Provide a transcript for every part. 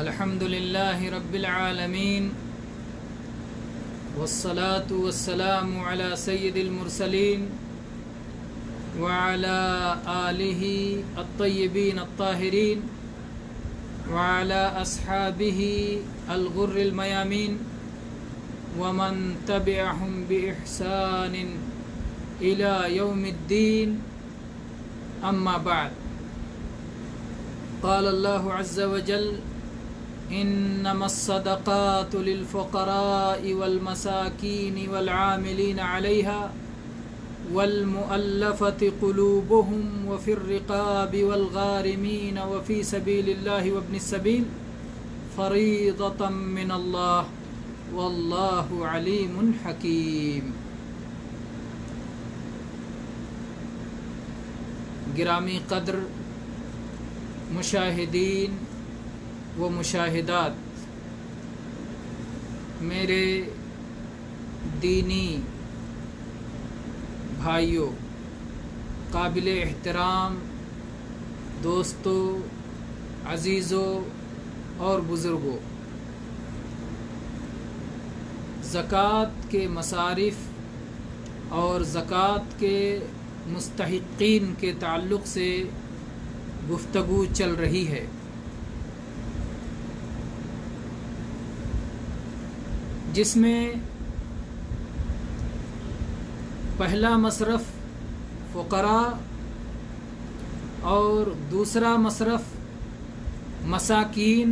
الحمد لله رب العالمين والصلاة والسلام على سيد المرسلين وعلى آله الطيبين الطاهرين وعلى أصحابه الغر الميامين ومن تبعهم بإحسان إلى يوم الدين. أما بعد، قال الله عز وجل: إنما الصدقات للفقراء والمساكين والعاملين عليها والمؤلفة قلوبهم وفي الرقاب والغارمين وفي سبيل الله وابن السبيل فريضة من الله والله عليم حكيم. گرامی قدر مشاہدین و مشاہدات، میرے دینی بھائیوں، قابل احترام دوستوں، عزیزوں اور بزرگوں، زکوٰۃ کے مصارف اور زکوٰۃ کے مستحقین کے تعلق سے گفتگو چل رہی ہے. جس میں پہلا مصرف فقراء اور دوسرا مصرف مساکین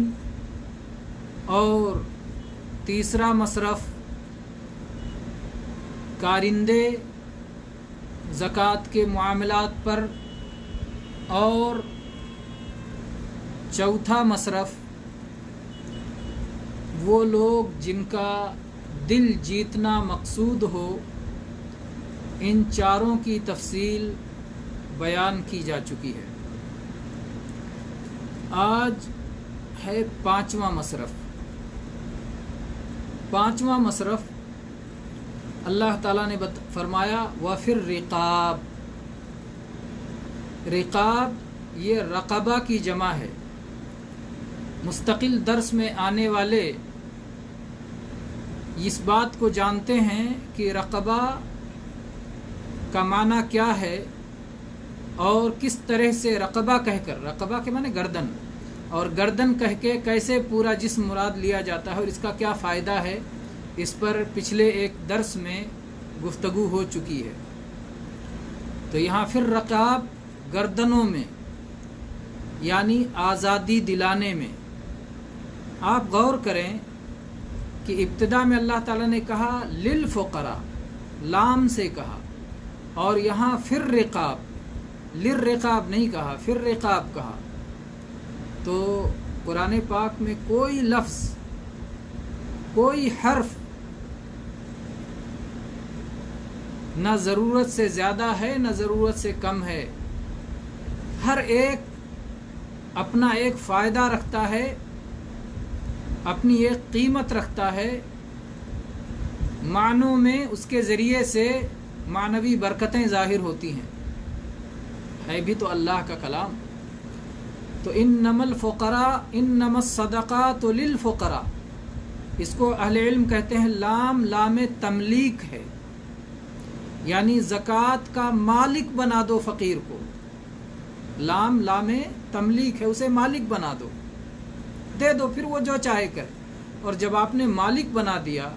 اور تیسرا مصرف کارندے زکوٰۃ کے معاملات پر اور چوتھا مصرف وہ لوگ جن کا دل جیتنا مقصود ہو، ان چاروں کی تفصیل بیان کی جا چکی ہے. آج ہے پانچواں مصرف. پانچواں مصرف اللہ تعالیٰ نے فرمایا وَفِي الرِّقَابِ. رقاب یہ رقبہ کی جمع ہے. مستقل درس میں آنے والے اس بات کو جانتے ہیں کہ رقبہ کا معنی کیا ہے اور کس طرح سے رقبہ کہہ کر، رقبہ کے معنی گردن، اور گردن کہہ کے کیسے پورا جسم مراد لیا جاتا ہے اور اس کا کیا فائدہ ہے، اس پر پچھلے ایک درس میں گفتگو ہو چکی ہے. تو یہاں پھر رقاب گردنوں میں یعنی آزادی دلانے میں. آپ غور کریں کہ ابتدا میں اللہ تعالیٰ نے کہا للفقراء، لام سے کہا، اور یہاں پھر رقاب، للرقاب نہیں کہا، پھر رقاب کہا. تو قرآن پاک میں کوئی لفظ، کوئی حرف نہ ضرورت سے زیادہ ہے نہ ضرورت سے کم ہے. ہر ایک اپنا ایک فائدہ رکھتا ہے، اپنی ایک قیمت رکھتا ہے. معنوں میں اس کے ذریعے سے معنوی برکتیں ظاہر ہوتی ہیں. ہے بھی تو اللہ کا کلام. تو انما الفقراء انما الصدقات للفقراء، اس کو اہل علم کہتے ہیں لام تملیک ہے، یعنی زکوٰۃ کا مالک بنا دو فقیر کو. لام تملیک ہے، اسے مالک بنا دو، دے دو، پھر وہ جو چاہے کرے. اور جب آپ نے مالک بنا دیا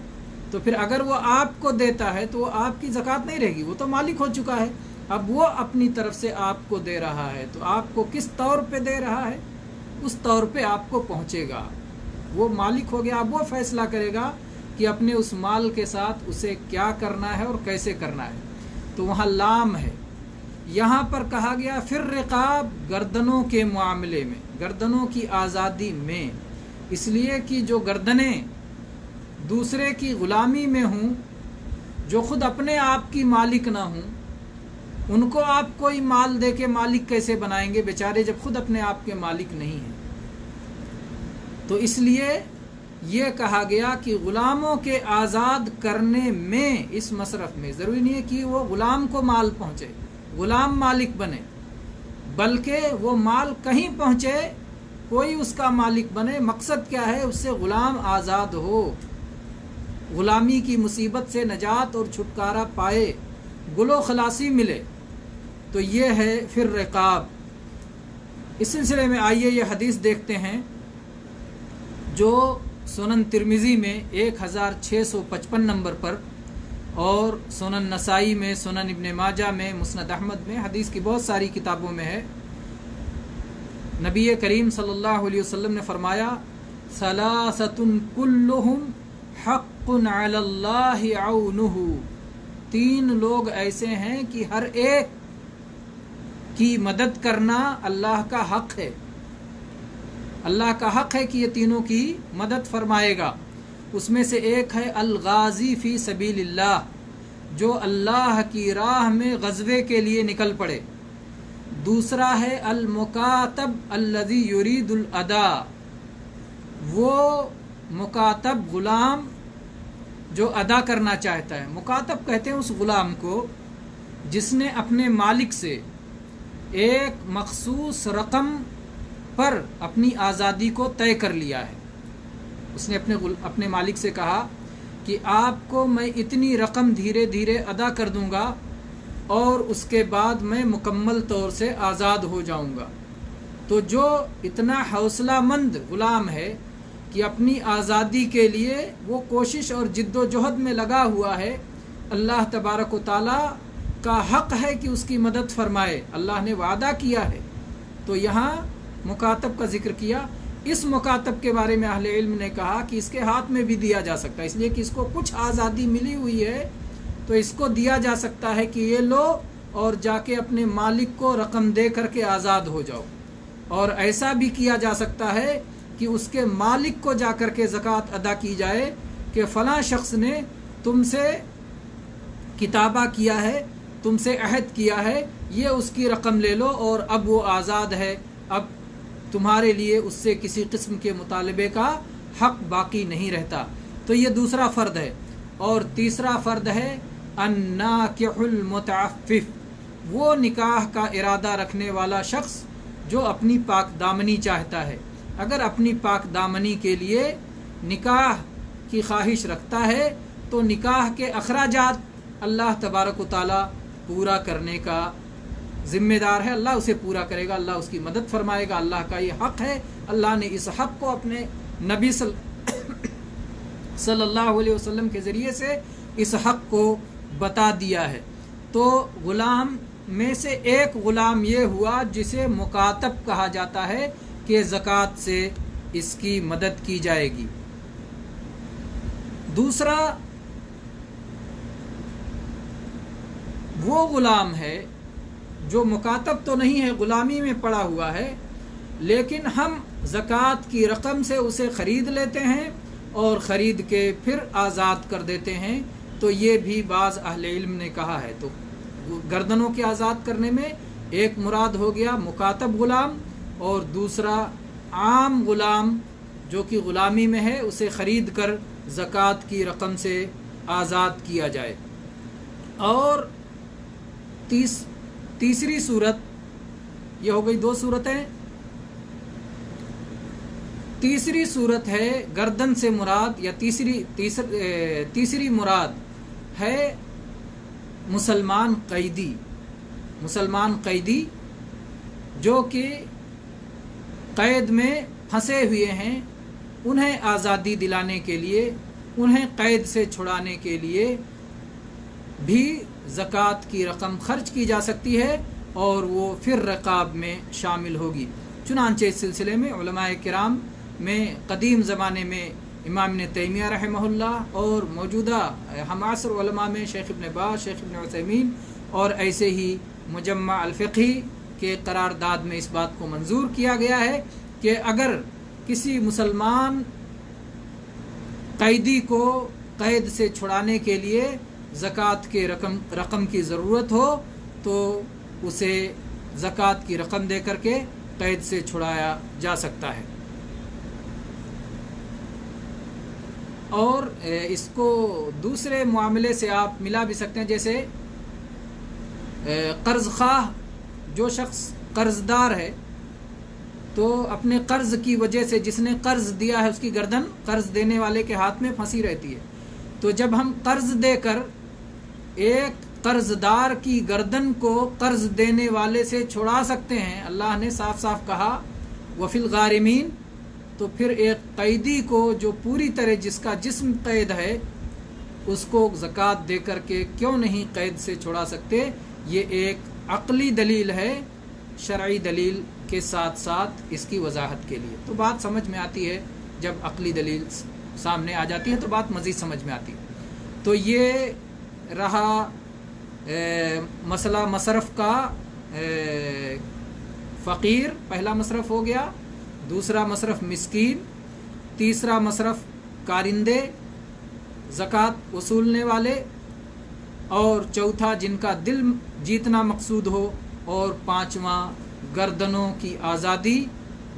تو پھر اگر وہ آپ کو دیتا ہے تو وہ آپ کی زکوٰۃ نہیں رہے گی، وہ تو مالک ہو چکا ہے. اب وہ اپنی طرف سے آپ کو دے رہا ہے تو آپ کو کس طور پہ دے رہا ہے، اس طور پہ آپ کو پہنچے گا. وہ مالک ہو گیا، اب وہ فیصلہ کرے گا کہ اپنے اس مال کے ساتھ اسے کیا کرنا ہے اور کیسے کرنا ہے. تو وہاں لام ہے. یہاں پر کہا گیا پھر رقاب، گردنوں کے معاملے میں، گردنوں کی آزادی میں، اس لیے کہ جو گردنیں دوسرے کی غلامی میں ہوں، جو خود اپنے آپ کی مالک نہ ہوں، ان کو آپ کوئی مال دے کے مالک کیسے بنائیں گے بیچارے، جب خود اپنے آپ کے مالک نہیں ہیں. تو اس لیے یہ کہا گیا کہ غلاموں کے آزاد کرنے میں، اس مصرف میں ضروری نہیں ہے کہ وہ غلام کو مال پہنچے، غلام مالک بنے، بلکہ وہ مال کہیں پہنچے کوئی اس کا مالک بنے، مقصد کیا ہے؟ اس سے غلام آزاد ہو، غلامی کی مصیبت سے نجات اور چھٹکارا پائے، گل و خلاصی ملے، تو یہ ہے پھر رقاب۔ اس سلسلے میں آئیے یہ حدیث دیکھتے ہیں جو سنن ترمذی میں 1655 نمبر پر، اور سنن نسائی میں، سنن ابن ماجہ میں، مسند احمد میں، حدیث کی بہت ساری کتابوں میں ہے۔ نبی کریم صلی اللہ علیہ وسلم نے فرمایا ثلاثۃ کلہم حق علی اللہ عونہ، 3 لوگ ایسے ہیں کہ ہر ایک کی مدد کرنا اللہ کا حق ہے، اللہ کا حق ہے کہ یہ تینوں کی مدد فرمائے گا۔ اس میں سے ایک ہے الغازی فی سبیل اللہ، جو اللہ کی راہ میں غزوے کے لیے نکل پڑے۔ دوسرا ہے المکاتب الذی یرید الادا، وہ مکاتب غلام جو ادا کرنا چاہتا ہے۔ مکاتب کہتے ہیں اس غلام کو جس نے اپنے مالک سے ایک مخصوص رقم پر اپنی آزادی کو طے کر لیا ہے۔ اس نے اپنے مالک سے کہا کہ آپ کو میں اتنی رقم دھیرے دھیرے ادا کر دوں گا اور اس کے بعد میں مکمل طور سے آزاد ہو جاؤں گا۔ تو جو اتنا حوصلہ مند غلام ہے کہ اپنی آزادی کے لیے وہ کوشش اور جد و جہد میں لگا ہوا ہے، اللہ تبارک و تعالی کا حق ہے کہ اس کی مدد فرمائے، اللہ نے وعدہ کیا ہے۔ تو یہاں مکاتب کا ذکر کیا۔ اس مکاتب کے بارے میں اہل علم نے کہا کہ اس کے ہاتھ میں بھی دیا جا سکتا ہے، اس لیے کہ اس کو کچھ آزادی ملی ہوئی ہے تو اس کو دیا جا سکتا ہے کہ یہ لو اور جا کے اپنے مالک کو رقم دے کر کے آزاد ہو جاؤ۔ اور ایسا بھی کیا جا سکتا ہے کہ اس کے مالک کو جا کر کے زکوٰۃ ادا کی جائے کہ فلاں شخص نے تم سے کتابہ کیا ہے، تم سے عہد کیا ہے، یہ اس کی رقم لے لو اور اب وہ آزاد ہے، اب تمہارے لیے اس سے کسی قسم کے مطالبے کا حق باقی نہیں رہتا۔ تو یہ دوسرا فرد ہے۔ اور تیسرا فرد ہے الناکح المتعفف، وہ نکاح کا ارادہ رکھنے والا شخص جو اپنی پاک دامنی چاہتا ہے۔ اگر اپنی پاک دامنی کے لیے نکاح کی خواہش رکھتا ہے تو نکاح کے اخراجات اللہ تبارک و تعالی پورا کرنے کا ذمہ دار ہے، اللہ اسے پورا کرے گا، اللہ اس کی مدد فرمائے گا، اللہ کا یہ حق ہے۔ اللہ نے اس حق کو اپنے نبی صلی اللہ علیہ وسلم کے ذریعے سے اس حق کو بتا دیا ہے۔ تو غلام میں سے ایک غلام یہ ہوا جسے مکاتب کہا جاتا ہے کہ زکوٰۃ سے اس کی مدد کی جائے گی۔ دوسرا وہ غلام ہے جو مکاتب تو نہیں ہے، غلامی میں پڑا ہوا ہے، لیکن ہم زکوٰۃ کی رقم سے اسے خرید لیتے ہیں اور خرید کے پھر آزاد کر دیتے ہیں۔ تو یہ بھی بعض اہل علم نے کہا ہے۔ تو گردنوں کے آزاد کرنے میں ایک مراد ہو گیا مکاتب غلام، اور دوسرا عام غلام جو کہ غلامی میں ہے اسے خرید کر زکوٰۃ کی رقم سے آزاد کیا جائے۔ اور تیسری صورت، یہ ہو گئی 2 صورتیں۔ تیسری صورت ہے گردن سے مراد، یا تیسری مراد ہے مسلمان قیدی، مسلمان قیدی جو کہ قید میں پھنسے ہوئے ہیں، انہیں آزادی دلانے کے لیے، انہیں قید سے چھڑانے کے لیے بھی زکوٰۃ کی رقم خرچ کی جا سکتی ہے اور وہ پھر رقاب میں شامل ہوگی۔ چنانچہ اس سلسلے میں علماء کرام میں قدیم زمانے میں امام ابن تیمیہ رحمہ اللہ اور موجودہ ہمعصر علماء میں شیخ ابن باز، شیخ ابن عثیمین اور ایسے ہی مجمع الفقہی کے قرارداد میں اس بات کو منظور کیا گیا ہے کہ اگر کسی مسلمان قیدی کو قید سے چھڑانے کے لیے زکوٰۃ کے رقم کی ضرورت ہو تو اسے زکوٰۃ کی رقم دے کر کے قید سے چھڑایا جا سکتا ہے۔ اور اس کو دوسرے معاملے سے آپ ملا بھی سکتے ہیں، جیسے قرض خواہ جو شخص قرض دار ہے تو اپنے قرض کی وجہ سے جس نے قرض دیا ہے اس کی گردن قرض دینے والے کے ہاتھ میں پھنسی رہتی ہے. تو جب ہم قرض دے کر ایک قرض دار کی گردن کو قرض دینے والے سے چھڑا سکتے ہیں، اللہ نے صاف صاف کہا وفی الغارمین، تو پھر ایک قیدی کو جو پوری طرح جس کا جسم قید ہے اس کو زکوٰۃ دے کر کے کیوں نہیں قید سے چھڑا سکتے؟ یہ ایک عقلی دلیل ہے شرعی دلیل کے ساتھ ساتھ اس کی وضاحت کے لیے. تو بات سمجھ میں آتی ہے، جب عقلی دلیل سامنے آ جاتی ہے تو بات مزید سمجھ میں آتی ہے. تو یہ رہا مسئلہ مصرف کا. فقیر پہلا مصرف ہو گیا، دوسرا مصرف مسکین، تیسرا مصرف کارندے زکوٰۃ وصولنے والے، اور چوتھا جن کا دل جیتنا مقصود ہو، اور پانچواں گردنوں کی آزادی،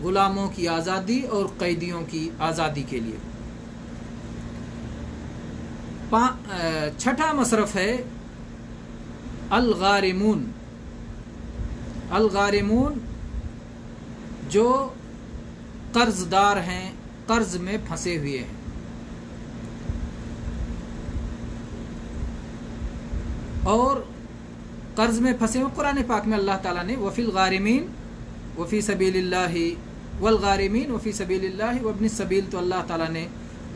غلاموں کی آزادی اور قیدیوں کی آزادی کے لیے. چھٹا مصرف ہے الغارمون. الغارمون جو قرض دار ہیں، قرض میں پھنسے ہوئے ہیں. اور قرض میں پھنسے ہوئے قرآن پاک میں اللہ تعالیٰ نے وفی الغارمین وفی سبیل اللہ والغارمین وفی سبیل اللہ وابن السبیل، تو اللہ تعالیٰ نے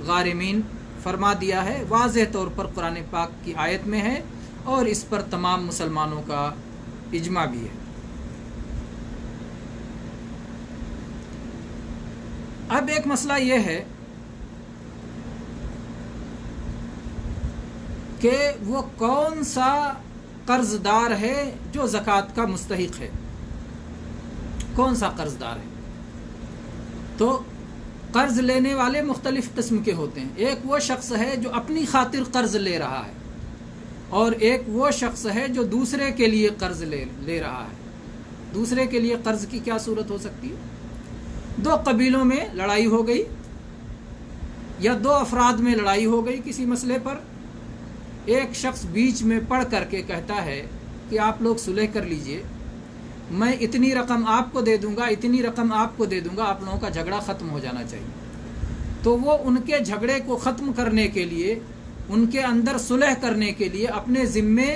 غارمین فرما دیا ہے، واضح طور پر قرآن پاک کی آیت میں ہے، اور اس پر تمام مسلمانوں کا اجماع بھی ہے. اب ایک مسئلہ یہ ہے کہ وہ کون سا قرض دار ہے جو زکوٰۃ کا مستحق ہے، کون سا قرض دار ہے. تو قرض لینے والے مختلف قسم کے ہوتے ہیں. ایک وہ شخص ہے جو اپنی خاطر قرض لے رہا ہے، اور ایک وہ شخص ہے جو دوسرے کے لیے قرض لے رہا ہے. دوسرے کے لیے قرض کی کیا صورت ہو سکتی ہے؟ دو قبیلوں میں لڑائی ہو گئی، یا دو افراد میں لڑائی ہو گئی کسی مسئلے پر. ایک شخص بیچ میں پڑھ کر کے کہتا ہے کہ آپ لوگ صلح کر لیجئے، میں اتنی رقم آپ کو دے دوں گا، اتنی رقم آپ کو دے دوں گا، آپ لوگوں کا جھگڑا ختم ہو جانا چاہیے. تو وہ ان کے جھگڑے کو ختم کرنے کے لیے، ان کے اندر صلح کرنے کے لیے اپنے ذمے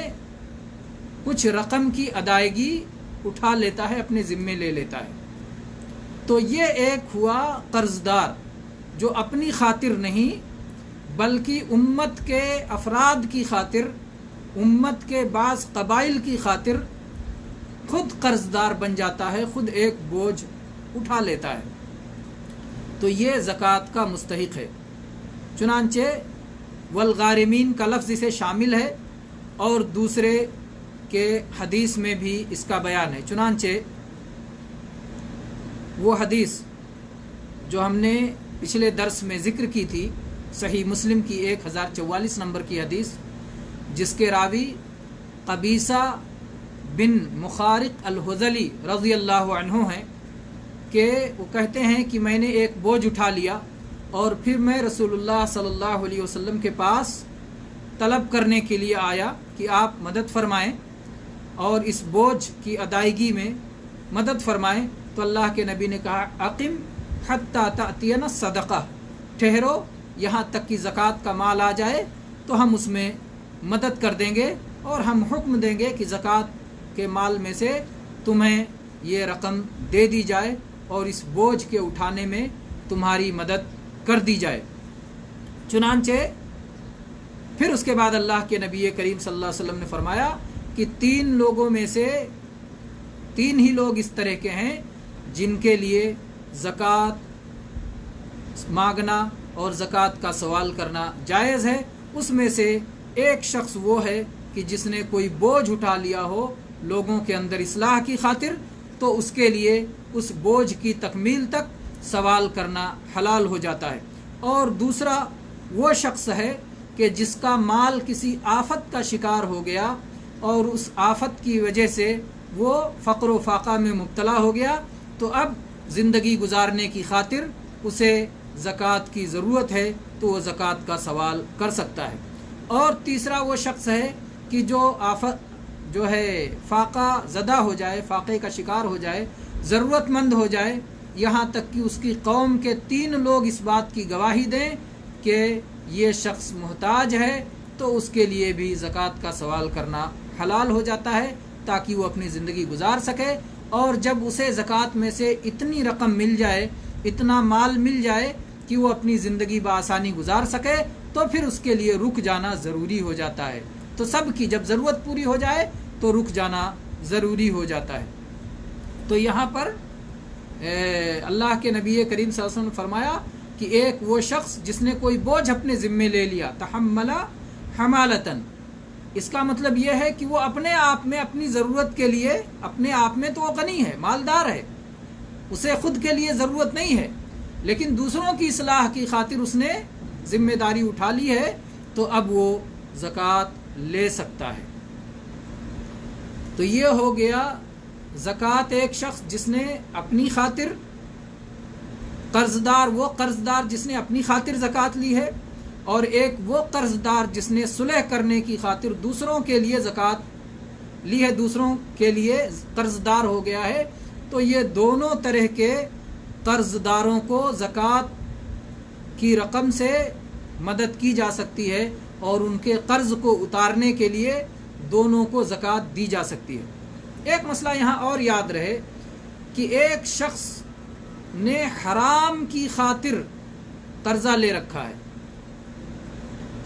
کچھ رقم کی ادائیگی اٹھا لیتا ہے، اپنے ذمے لے لیتا ہے. تو یہ ایک ہوا قرض دار جو اپنی خاطر نہیں بلکہ امت کے افراد کی خاطر، امت کے بعض قبائل کی خاطر خود قرض دار بن جاتا ہے، خود ایک بوجھ اٹھا لیتا ہے. تو یہ زکوٰۃ کا مستحق ہے. چنانچہ والغارمین کا لفظ اسے شامل ہے، اور دوسرے کے حدیث میں بھی اس کا بیان ہے. چنانچہ وہ حدیث جو ہم نے پچھلے درس میں ذکر کی تھی، صحیح مسلم کی 1044 نمبر کی حدیث، جس کے راوی قبیصہ بن مخارق الحذلی رضی اللہ عنہ ہیں، کہ وہ کہتے ہیں کہ میں نے ایک بوجھ اٹھا لیا، اور پھر میں رسول اللہ صلی اللہ علیہ وسلم کے پاس طلب کرنے کے لیے آیا کہ آپ مدد فرمائیں اور اس بوجھ کی ادائیگی میں مدد فرمائیں. تو اللہ کے نبی نے کہا اقم حتی تأتینا الصدقہ، ٹھہرو یہاں تک کہ زکوٰۃ کا مال آ جائے تو ہم اس میں مدد کر دیں گے، اور ہم حکم دیں گے کہ زکوٰۃ کے مال میں سے تمہیں یہ رقم دے دی جائے اور اس بوجھ کے اٹھانے میں تمہاری مدد کر دی جائے. چنانچہ پھر اس کے بعد اللہ کے نبی کریم صلی اللہ علیہ وسلم نے فرمایا کہ 3 لوگوں میں سے 3 ہی لوگ اس طرح کے ہیں جن کے لیے زکوٰۃ مانگنا اور زکوٰۃ کا سوال کرنا جائز ہے. اس میں سے ایک شخص وہ ہے کہ جس نے کوئی بوجھ اٹھا لیا ہو لوگوں کے اندر اصلاح کی خاطر، تو اس کے لیے اس بوجھ کی تکمیل تک سوال کرنا حلال ہو جاتا ہے. اور دوسرا وہ شخص ہے کہ جس کا مال کسی آفت کا شکار ہو گیا، اور اس آفت کی وجہ سے وہ فقر و فاقہ میں مبتلا ہو گیا، تو اب زندگی گزارنے کی خاطر اسے زکوٰۃ کی ضرورت ہے، تو وہ زکوٰۃ کا سوال کر سکتا ہے. اور تیسرا وہ شخص ہے کہ جو آفت جو ہے فاقہ زدہ ہو جائے، فاقے کا شکار ہو جائے، ضرورت مند ہو جائے، یہاں تک کہ اس کی قوم کے 3 لوگ اس بات کی گواہی دیں کہ یہ شخص محتاج ہے، تو اس کے لیے بھی زکوٰۃ کا سوال کرنا حلال ہو جاتا ہے تاکہ وہ اپنی زندگی گزار سکے۔ اور جب اسے زکوٰۃ میں سے اتنی رقم مل جائے، اتنا مال مل جائے کہ وہ اپنی زندگی بآسانی گزار سکے، تو پھر اس کے لیے رک جانا ضروری ہو جاتا ہے۔ تو سب کی جب ضرورت پوری ہو جائے تو رک جانا ضروری ہو جاتا ہے۔ تو یہاں پر اللہ کے نبی کریم صلی اللہ علیہ وسلم نے فرمایا کہ ایک وہ شخص جس نے کوئی بوجھ اپنے ذمے لے لیا، تحمل حمالتن، اس کا مطلب یہ ہے کہ وہ اپنے آپ میں اپنی ضرورت کے لیے، اپنے آپ میں تو وہ غنی ہے، مالدار ہے، اسے خود کے لیے ضرورت نہیں ہے، لیکن دوسروں کی اصلاح کی خاطر اس نے ذمہ داری اٹھا لی ہے، تو اب وہ زکوٰۃ لے سکتا ہے۔ تو یہ ہو گیا زکوٰۃ ایک شخص جس نے اپنی خاطر، وہ قرض دار جس نے اپنی خاطر زکوٰۃ لی ہے، اور ایک وہ قرض دار جس نے صلح کرنے کی خاطر دوسروں کے لیے زکوٰۃ لی ہے، دوسروں کے لیے قرض دار ہو گیا ہے۔ تو یہ دونوں طرح کے قرض داروں کو زکوٰۃ کی رقم سے مدد کی جا سکتی ہے، اور ان کے قرض کو اتارنے کے لیے دونوں کو زکوٰۃ دی جا سکتی ہے۔ ایک مسئلہ یہاں اور یاد رہے کہ ایک شخص نے حرام کی خاطر قرضہ لے رکھا ہے،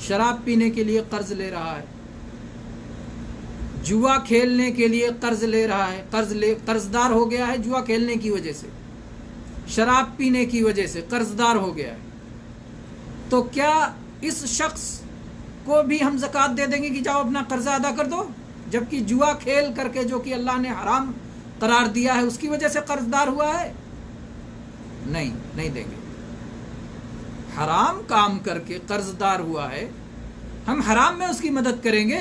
شراب پینے کے لیے قرض لے رہا ہے، جوا کھیلنے کے لیے قرض لے رہا ہے، قرض دار ہو گیا ہے جوا کھیلنے کی وجہ سے، شراب پینے کی وجہ سے قرض دار ہو گیا ہے۔ تو کیا اس شخص کو بھی ہم زکوٰۃ دے دیں گے کہ جاؤ اپنا قرضہ ادا کر دو، جبکہ جوا کھیل کر کے جو کہ اللہ نے حرام قرار دیا ہے اس کی وجہ سے قرض دار ہوا ہے؟ نہیں دیں گے۔ حرام کام کر کے قرض دار ہوا ہے، ہم حرام میں اس کی مدد کریں گے؟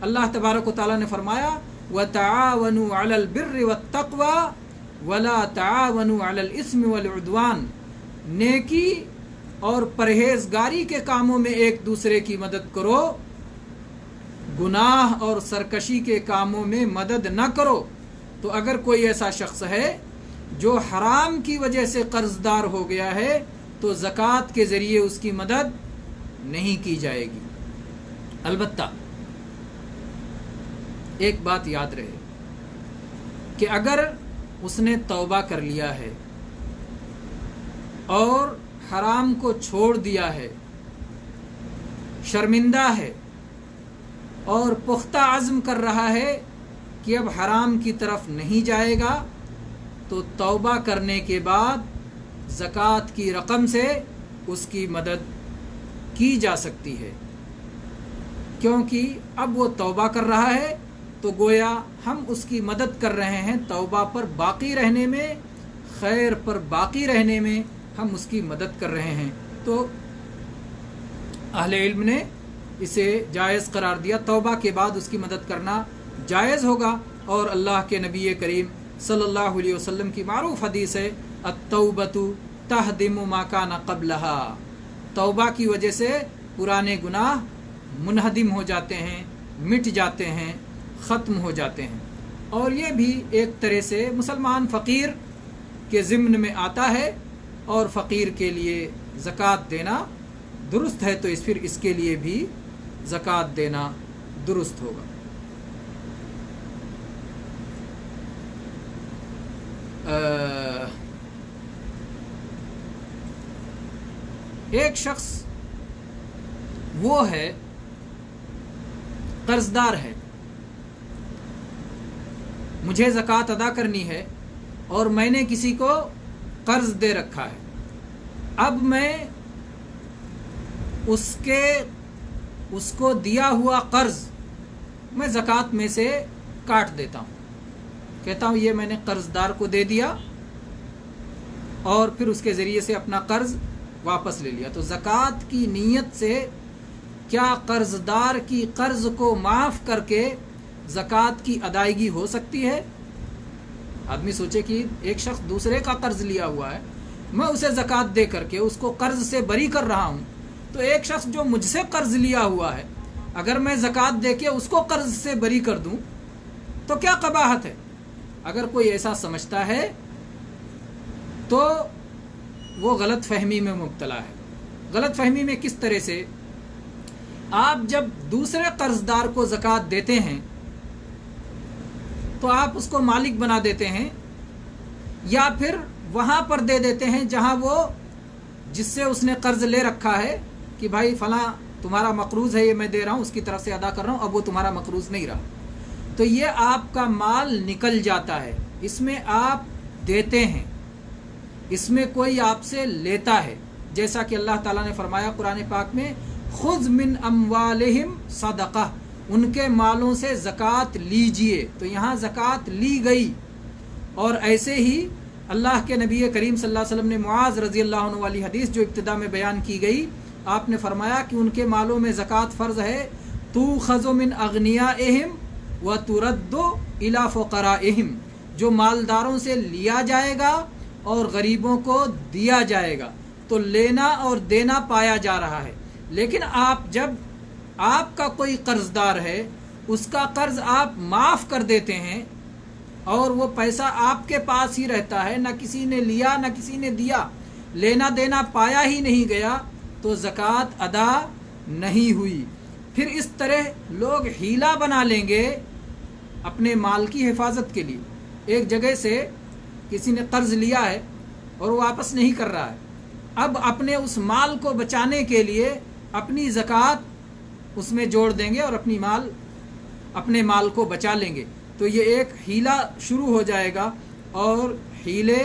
اللہ تبارک و تعالیٰ نے فرمایا وَتَعَاوَنُوا عَلَى الْبِرِّ وَالتَّقْوَى وَلَا تَعَاوَنُوا عَلَى الْإِثْمِ وَالْعُدْوَانِ، نیکی اور پرہیزگاری کے کاموں میں ایک دوسرے کی مدد کرو، گناہ اور سرکشی کے کاموں میں مدد نہ کرو۔ تو اگر کوئی ایسا شخص ہے جو حرام کی وجہ سے قرض دار ہو گیا ہے تو زکوٰۃ کے ذریعے اس کی مدد نہیں کی جائے گی۔ البتہ ایک بات یاد رہے کہ اگر اس نے توبہ کر لیا ہے اور حرام کو چھوڑ دیا ہے، شرمندہ ہے اور پختہ عزم کر رہا ہے کہ اب حرام کی طرف نہیں جائے گا، تو توبہ کرنے کے بعد زکوٰۃ کی رقم سے اس کی مدد کی جا سکتی ہے، کیونکہ اب وہ توبہ کر رہا ہے تو گویا ہم اس کی مدد کر رہے ہیں، توبہ پر باقی رہنے میں، خیر پر باقی رہنے میں ہم اس کی مدد کر رہے ہیں۔ تو اہل علم نے اسے جائز قرار دیا، توبہ کے بعد اس کی مدد کرنا جائز ہوگا۔ اور اللہ کے نبی کریم صلی اللہ علیہ وسلم کی معروف حدیث ہے التوبۃ تہدم ما کان قبلہا، توبہ کی وجہ سے پرانے گناہ منہدم ہو جاتے ہیں، مٹ جاتے ہیں، ختم ہو جاتے ہیں۔ اور یہ بھی ایک طرح سے مسلمان فقیر کے ضمن میں آتا ہے، اور فقیر کے لیے زکوٰۃ دینا درست ہے، تو پھر اس کے لیے بھی زکوٰۃ دینا درست ہوگا۔ ایک شخص وہ ہے قرض دار ہے، مجھے زکوٰۃ ادا کرنی ہے اور میں نے کسی کو قرض دے رکھا ہے، اب میں اس کو دیا ہوا قرض میں زکوٰۃ میں سے کاٹ دیتا ہوں، کہتا ہوں یہ میں نے قرض دار کو دے دیا اور پھر اس کے ذریعے سے اپنا قرض واپس لے لیا۔ تو زکوٰۃ کی نیت سے کیا قرض دار کی قرض کو معاف کر کے زکوٰۃ کی ادائیگی ہو سکتی ہے؟ آدمی سوچے کہ ایک شخص دوسرے کا قرض لیا ہوا ہے، میں اسے زکوٰۃ دے کر کے اس کو قرض سے بری کر رہا ہوں، تو ایک شخص جو مجھ سے قرض لیا ہوا ہے اگر میں زکوٰۃ دے کے اس کو قرض سے بری کر دوں تو کیا قباحت ہے؟ اگر کوئی ایسا سمجھتا ہے تو وہ غلط فہمی میں مبتلا ہے۔ غلط فہمی میں کس طرح سے؟ آپ جب دوسرے قرض دار کو زکوٰۃ دیتے ہیں تو آپ اس کو مالک بنا دیتے ہیں، یا پھر وہاں پر دے دیتے ہیں جہاں وہ جس سے اس نے قرض لے رکھا ہے کہ بھائی فلاں تمہارا مقروض ہے، یہ میں دے رہا ہوں، اس کی طرف سے ادا کر رہا ہوں، اب وہ تمہارا مقروض نہیں رہا، تو یہ آپ کا مال نکل جاتا ہے، اس میں آپ دیتے ہیں، اس میں کوئی آپ سے لیتا ہے، جیسا کہ اللہ تعالیٰ نے فرمایا قرآن پاک میں خذ من اموالہم صدقہ، ان کے مالوں سے زکوٰۃ لیجئے، تو یہاں زکوٰۃ لی گئی۔ اور ایسے ہی اللہ کے نبی کریم صلی اللہ علیہ وسلم نے معاذ رضی اللہ عنہ والی حدیث جو ابتدا میں بیان کی گئی، آپ نے فرمایا کہ ان کے مالوں میں زکوٰۃ فرض ہے، تؤخذ من اغنیائہم وترد الی فقرائہم، جو مالداروں سے لیا جائے گا اور غریبوں کو دیا جائے گا، تو لینا اور دینا پایا جا رہا ہے۔ لیکن آپ جب آپ کا کوئی قرض دار ہے، اس کا قرض آپ معاف کر دیتے ہیں اور وہ پیسہ آپ کے پاس ہی رہتا ہے، نہ کسی نے لیا نہ کسی نے دیا، لینا دینا پایا ہی نہیں گیا، تو زکوٰۃ ادا نہیں ہوئی۔ پھر اس طرح لوگ ہیلہ بنا لیں گے اپنے مال کی حفاظت کے لیے۔ ایک جگہ سے کسی نے قرض لیا ہے اور وہ واپس نہیں کر رہا ہے، اب اپنے اس مال کو بچانے کے لیے اپنی زکوٰۃ اس میں جوڑ دیں گے اور اپنے مال کو بچا لیں گے، تو یہ ایک ہیلہ شروع ہو جائے گا، اور ہیلے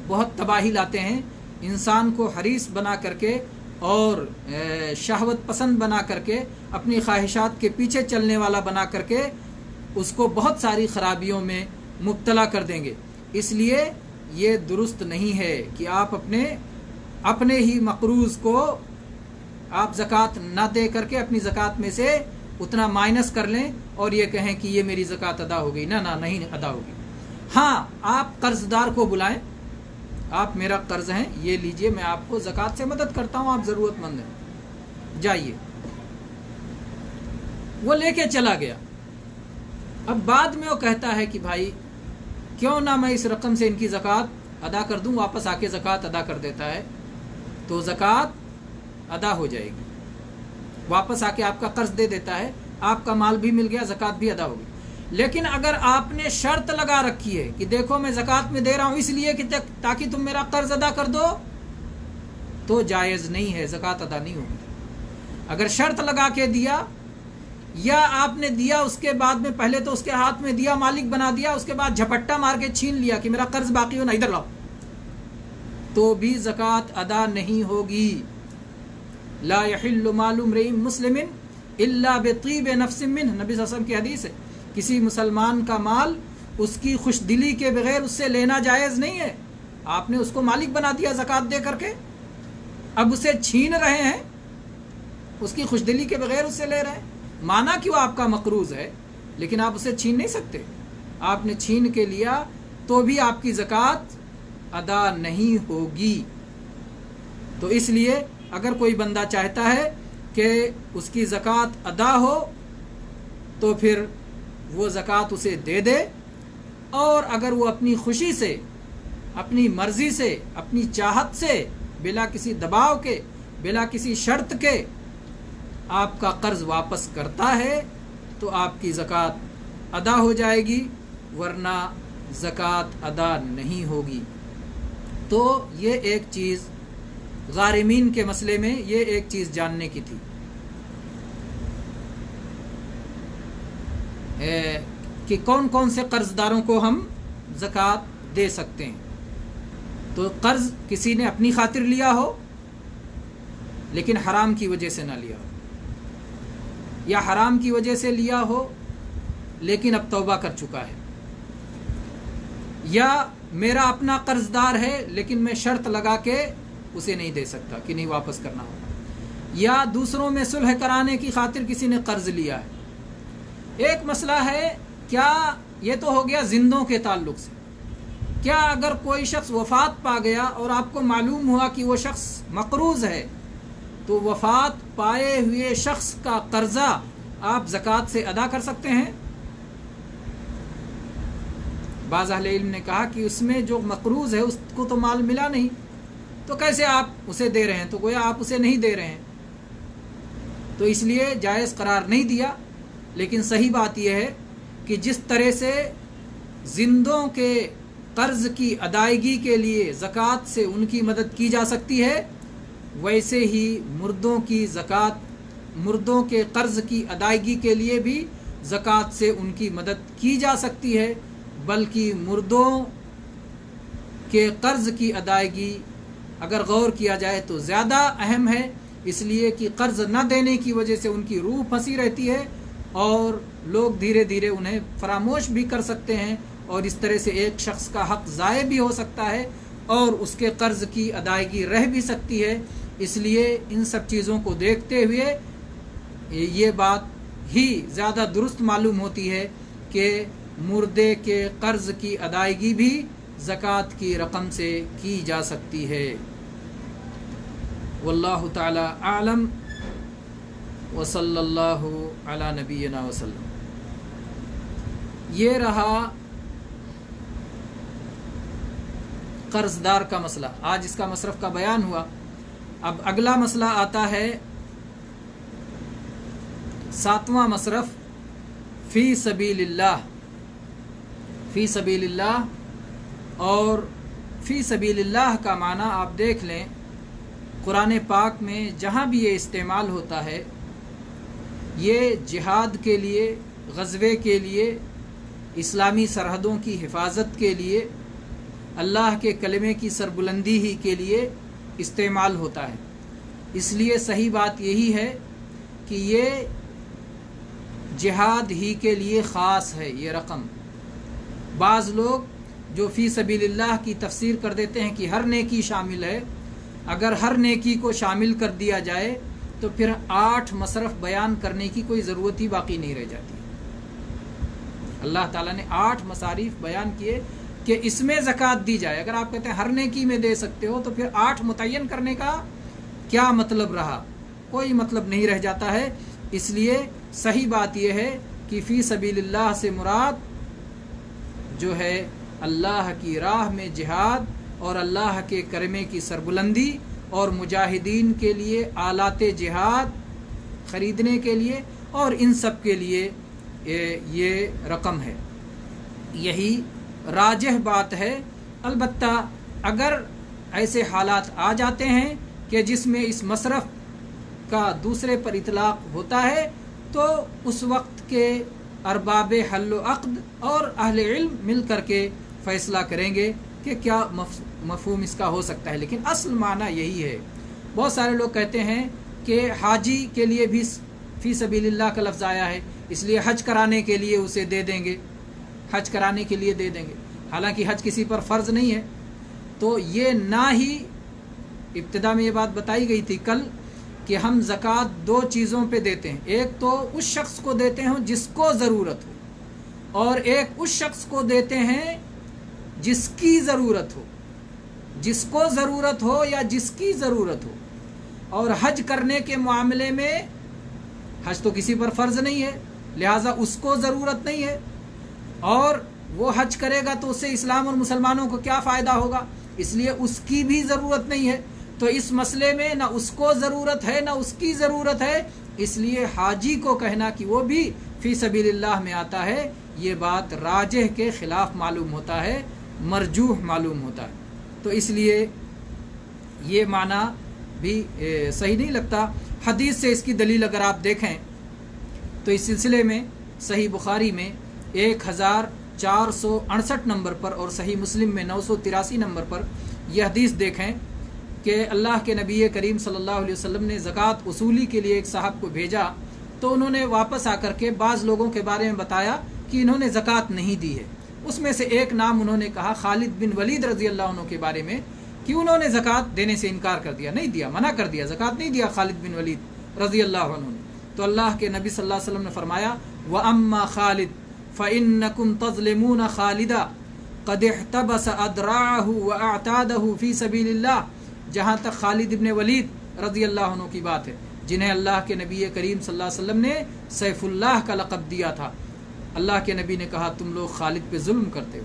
بہت تباہی لاتے ہیں، انسان کو حریص بنا کر کے اور شہوت پسند بنا کر کے، اپنی خواہشات کے پیچھے چلنے والا بنا کر کے اس کو بہت ساری خرابیوں میں مبتلا کر دیں گے۔ اس لیے یہ درست نہیں ہے کہ آپ اپنے ہی مقروض کو آپ زکوٰۃ نہ دے کر کے اپنی زکوٰۃ میں سے اتنا مائنس کر لیں اور یہ کہیں کہ یہ میری زکوٰۃ ادا ہو گئی۔ نہ نہیں ادا ہوگی۔ ہاں، آپ قرض دار کو بلائیں، آپ میرا قرض ہیں، یہ لیجئے، میں آپ کو زکوٰۃ سے مدد کرتا ہوں، آپ ضرورت مند ہیں، جائیے۔ وہ لے کے چلا گیا، اب بعد میں وہ کہتا ہے کہ بھائی کیوں نہ میں اس رقم سے ان کی زکوٰۃ ادا کر دوں، واپس آ کے زکوٰۃ ادا کر دیتا ہے، تو زکوٰۃ ادا ہو جائے گی، واپس آ کے آپ کا قرض دے دیتا ہے، آپ کا مال بھی مل گیا، زکوٰۃ بھی ادا ہوگی۔ لیکن اگر آپ نے شرط لگا رکھی ہے کہ دیکھو میں زکوٰۃ میں دے رہا ہوں اس لیے کہ تاکہ تم میرا قرض ادا کر دو، تو جائز نہیں ہے، زکوٰۃ ادا نہیں ہوگی۔ اگر شرط لگا کے دیا، یا آپ نے دیا اس کے بعد میں پہلے تو اس کے ہاتھ میں دیا، مالک بنا دیا، اس کے بعد جھپٹا مار کے چھین لیا کہ میرا قرض باقی ہو نا ادھر لاؤ، تو بھی زکوٰۃ ادا نہیں ہوگی۔ لا یحل مال امرئ مسلم الا بطیب نفس منہ، نبی صلی اللہ علیہ وسلم کی حدیث ہے، کسی مسلمان کا مال اس کی خوش دلی کے بغیر اس سے لینا جائز نہیں ہے۔ آپ نے اس کو مالک بنا دیا زکوٰۃ دے کر کے، اب اسے چھین رہے ہیں، اس کی خوش دلی کے بغیر اس سے لے رہے ہیں، مانا کہ وہ آپ کا مقروض ہے، لیکن آپ اسے چھین نہیں سکتے، آپ نے چھین کے لیا تو بھی آپ کی زکوٰۃ ادا نہیں ہوگی۔ تو اس لیے اگر کوئی بندہ چاہتا ہے کہ اس کی زکوٰۃ ادا ہو تو پھر وہ زکوٰۃ اسے دے دے، اور اگر وہ اپنی خوشی سے، اپنی مرضی سے، اپنی چاہت سے، بلا کسی دباؤ کے، بلا کسی شرط کے آپ کا قرض واپس کرتا ہے تو آپ کی زکوٰۃ ادا ہو جائے گی، ورنہ زکوٰۃ ادا نہیں ہوگی۔ تو یہ ایک چیز غارمین کے مسئلے میں یہ ایک چیز جاننے کی تھی کہ کون کون سے قرض داروں کو ہم زکوٰۃ دے سکتے ہیں۔ تو قرض کسی نے اپنی خاطر لیا ہو لیکن حرام کی وجہ سے نہ لیا ہو، یا حرام کی وجہ سے لیا ہو لیکن اب توبہ کر چکا ہے، یا میرا اپنا قرض دار ہے لیکن میں شرط لگا کے اسے نہیں دے سکتا کہ نہیں واپس کرنا ہوگا، یا دوسروں میں صلح کرانے کی خاطر کسی نے قرض لیا ہے۔ ایک مسئلہ ہے، کیا یہ تو ہو گیا زندوں کے تعلق سے، کیا اگر کوئی شخص وفات پا گیا اور آپ کو معلوم ہوا کہ وہ شخص مقروض ہے، تو وفات پائے ہوئے شخص کا قرضہ آپ زکوٰۃ سے ادا کر سکتے ہیں؟ بعض اہل علم نے کہا کہ اس میں جو مقروض ہے اس کو تو مال ملا نہیں، تو کیسے آپ اسے دے رہے ہیں؟ تو گویا آپ اسے نہیں دے رہے ہیں، تو اس لیے جائز قرار نہیں دیا۔ لیکن صحیح بات یہ ہے کہ جس طرح سے زندوں کے قرض کی ادائیگی کے لیے زکوٰۃ سے ان کی مدد کی جا سکتی ہے، ویسے ہی مردوں کی زکوٰۃ، مردوں کے قرض کی ادائیگی کے لیے بھی زکوٰۃ سے ان کی مدد کی جا سکتی ہے، بلکہ مردوں کے قرض کی ادائیگی اگر غور کیا جائے تو زیادہ اہم ہے، اس لیے کہ قرض نہ دینے کی وجہ سے ان کی روح پھنسی رہتی ہے اور لوگ دھیرے دھیرے انہیں فراموش بھی کر سکتے ہیں، اور اس طرح سے ایک شخص کا حق ضائع بھی ہو سکتا ہے اور اس کے قرض کی ادائیگی رہ بھی سکتی ہے۔ اس لیے ان سب چیزوں کو دیکھتے ہوئے یہ بات ہی زیادہ درست معلوم ہوتی ہے کہ مردے کے قرض کی ادائیگی بھی زکوٰۃ کی رقم سے کی جا سکتی ہے۔ واللہ تعالی اعلم وصلی اللہ علی نبینا وسلم۔ یہ رہا قرض دار کا مسئلہ، آج اس کا مصرف کا بیان ہوا۔ اب اگلا مسئلہ آتا ہے 7واں مصرف، فی سبیل اللہ۔ فی سبیل اللہ، اور فی سبیل اللہ کا معنی آپ دیکھ لیں قرآن پاک میں جہاں بھی یہ استعمال ہوتا ہے، یہ جہاد کے لیے، غزوے کے لیے، اسلامی سرحدوں کی حفاظت کے لیے، اللہ کے کلمے کی سربلندی ہی کے لیے استعمال ہوتا ہے۔ اس لیے صحیح بات یہی ہے کہ یہ جہاد ہی کے لیے خاص ہے یہ رقم۔ بعض لوگ جو فی سبیل اللہ کی تفسیر کر دیتے ہیں کہ ہر نیکی شامل ہے، اگر ہر نیکی کو شامل کر دیا جائے تو پھر 8 مصرف بیان کرنے کی کوئی ضرورت ہی باقی نہیں رہ جاتی۔ اللہ تعالیٰ نے 8 مصارف بیان کیے کہ اس میں زکوٰۃ دی جائے۔ اگر آپ کہتے ہیں ہر نیکی میں دے سکتے ہو تو پھر 8 متعین کرنے کا کیا مطلب رہا؟ کوئی مطلب نہیں رہ جاتا ہے۔ اس لیے صحیح بات یہ ہے کہ فی سبیل اللہ سے مراد جو ہے اللہ کی راہ میں جہاد اور اللہ کے کلمے کی سربلندی اور مجاہدین کے لیے آلات جہاد خریدنے کے لیے اور ان سب کے لیے یہ رقم ہے۔ یہی راجح بات ہے۔ البتہ اگر ایسے حالات آ جاتے ہیں کہ جس میں اس مصرف کا دوسرے پر اطلاق ہوتا ہے تو اس وقت کے ارباب حل و عقد اور اہل علم مل کر کے فیصلہ کریں گے کہ کیا مفہوم اس کا ہو سکتا ہے، لیکن اصل معنی یہی ہے۔ بہت سارے لوگ کہتے ہیں کہ حاجی کے لیے بھی فی سبیل اللہ کا لفظ آیا ہے، اس لیے حج کرانے کے لیے اسے دے دیں گے، حج کرانے کے لیے دے دیں گے، حالانکہ حج کسی پر فرض نہیں ہے۔ تو یہ نہ ہی ابتدا میں یہ بات بتائی گئی تھی کل کہ ہم زکوٰۃ 2 چیزوں پہ دیتے ہیں، ایک تو اس شخص کو دیتے ہیں جس کو ضرورت ہو، اور ایک اس شخص کو دیتے ہیں جس کی ضرورت ہو، جس کو ضرورت ہو یا جس کی ضرورت ہو۔ اور حج کرنے کے معاملے میں حج تو کسی پر فرض نہیں ہے، لہٰذا اس کو ضرورت نہیں ہے، اور وہ حج کرے گا تو اس سے اسلام اور مسلمانوں کو کیا فائدہ ہوگا، اس لیے اس کی بھی ضرورت نہیں ہے۔ تو اس مسئلے میں نہ اس کو ضرورت ہے نہ اس کی ضرورت ہے، اس لیے حاجی کو کہنا کہ وہ بھی فی سبیل اللہ میں آتا ہے، یہ بات راجح کے خلاف معلوم ہوتا ہے، مرجوح معلوم ہوتا ہے۔ تو اس لیے یہ معنی بھی صحیح نہیں لگتا۔ حدیث سے اس کی دلیل اگر آپ دیکھیں تو اس سلسلے میں صحیح بخاری میں 1468 نمبر پر اور صحیح مسلم میں 983 نمبر پر یہ حدیث دیکھیں کہ اللہ کے نبی کریم صلی اللہ علیہ وسلم نے زکوٰۃ وصولی کے لیے ایک صاحب کو بھیجا، تو انہوں نے واپس آ کر کے بعض لوگوں کے بارے میں بتایا کہ انہوں نے زکوٰۃ نہیں دی ہے۔ اس میں سے ایک نام انہوں نے کہا خالد بن ولید رضی اللہ عنہ کے بارے میں کہ انہوں نے زکوٰۃ دینے سے انکار کر دیا، نہیں دیا، منع کر دیا، زکوٰۃ نہیں دیا خالد بن ولید رضی اللہ عنہ نے۔ تو اللہ کے نبی صلی اللہ علیہ وسلم نے فرمایا وَأَمَّا خَالِدْ فَإِنَّكُمْ تَظْلِمُونَ خَالِدًا قَدْ احْتَبَسَ أَدْرَاعَهُ وَأَعْتَادَهُ فِي سَبِيلِ اللَّهِ۔ جہاں تک خالد ابن ولید رضی اللہ عنہ کی بات ہے، جنہیں اللہ کے نبی کریم صلی اللہ علیہ وسلم نے سیف اللہ کا لقب دیا تھا، اللہ کے نبی نے کہا تم لوگ خالد پہ ظلم کرتے ہو،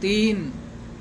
3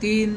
3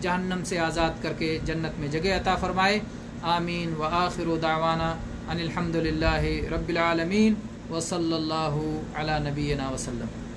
جہنم سے آزاد کر کے جنت میں جگہ عطا فرمائے. آمین. وآخر دعوانا ان الحمد للہ رب العالمین وصلی اللہ علی نبینا وسلم.